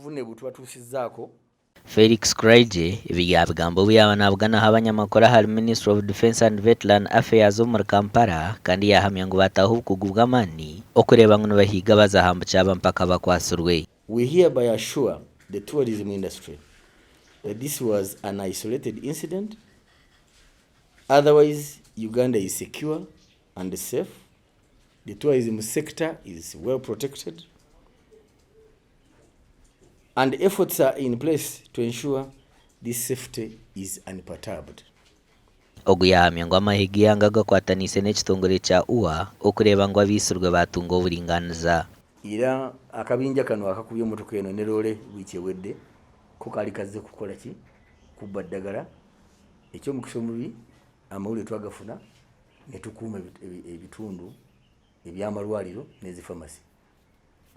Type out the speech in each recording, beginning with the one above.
obuvune butwatuusizzaako. Felix Kraije ebigambo byabanaabuganaho abanyamakuru ahari Ministry of Defence and Veteran Affairs muri Kampala kandi yahamya ngu bataho obukugu bw'amaani okureeba ngu nibahiiga bazahambukira mpaka bakwasirwe. We hereby assure the tourism industry that this was an isolated incident. Otherwise, Uganda is secure and safe. The tourism sector is well protected. And efforts are in place to ensure this safety is unperturbed. Ogu yahamya ngu amahigi yanga gakwatanise n'ekitongole kya UA okureeba ngu abiisirwe batunga oburinganiza. Era akabinja kano akakubye emmotoka eno ne loole wiiki ewedde ko kaali kazze kukola ki? Kubba ddagala. Eky'omukisa omubi amawulire twagafuna ne tukuuma ebitundu eby'amalwaliro n'ezifamasi.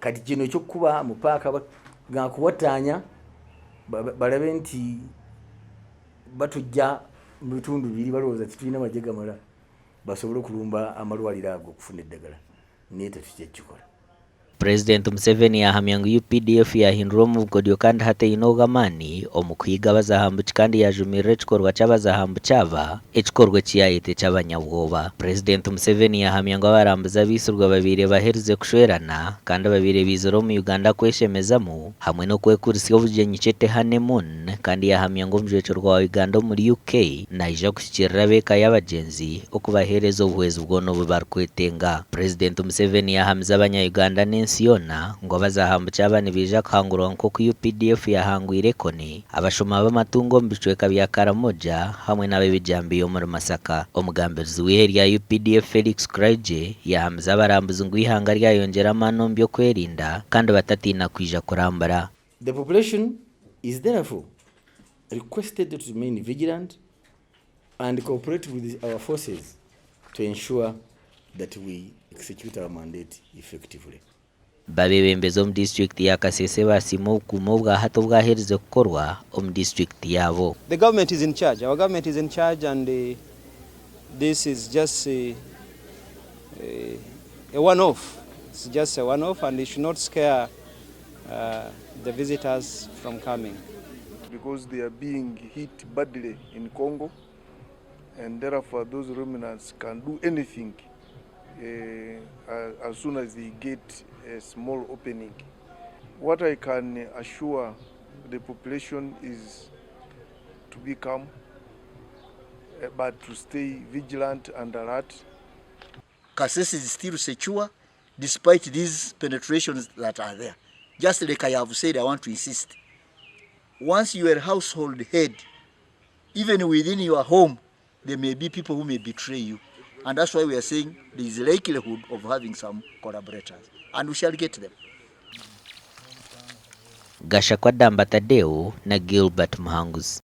Kati kino ekyokuba mu paaka nga kuwataanya balabe nti batujja mu bitundu bibiri balowooza titulina magye gamala basobole okulumba amalwaliro ago okufuna eddagala naye tetujja kukikola. Purezidenti Museveni yahamya ngu UPDF yahindura omu bukodyo kandi hataine ogw'amaani omu kuhiiga abazahambuki kandi yajumirira ekikorwa ky'abazahambuki aba ekikorwa ekiyayete ky'abanyabwoba. Purezidenti Museveni yahamya ngu abarambuzi abiisirwe babaire baherize kushwerana kandi babaire biizire omu Uganda kweshemezamu hamwe n'okwekurisia obugyenyi kyete honeymoon kandi yahamya ngu omujwekyo wa Uganda omuri UK naija kushikirira abeeka y'abagyenzi okubaheereza obuhwezi bwona obu barikwetenga. Purezidenti Museveni yahamiza abanya-Uganda n'ensi yoona ngu abazahambuki aba nibaija kuhangurwa nk'oku UPDF yahangwire koni abashoma b'amatungo omu bicweka bya Karamoja hamwe n'ab'ebijambiya omuri Masaka. Omugambirizi w'ihe rya UPDF Felix Kraije yahamiza abarambuzi ngu ihanga ryayongyera amaani omu by'okwerinda kandi batatiina kwija kurambura. The population is therefore requested to remain vigilant and cooperate with our forces to ensure that we execute our mandate effectively. Babebembezi omu district ya Kasese basiima obukuuma obwa hato bwaherize kukorwa omu district yabo. The government is in charge. Our government is in charge, and this is just a one-off. It's just a one-off, and it should not scare the visitors from coming. Because they are being hit badly in Congo, and therefore those remnants can do anything as soon as they get a small opening. What I can assure the population is to be calm, but to stay vigilant and alert. Kasese is still secure despite these penetrations that are there. Just like I have said, I want to insist. Once you are a household head, even within your home, there may be people who may betray you. And that's why we are saying there is a likelihood of having some collaborators. And we shall get them. Gashakwa Damba Tadeo na Gilbert Muhanguzi.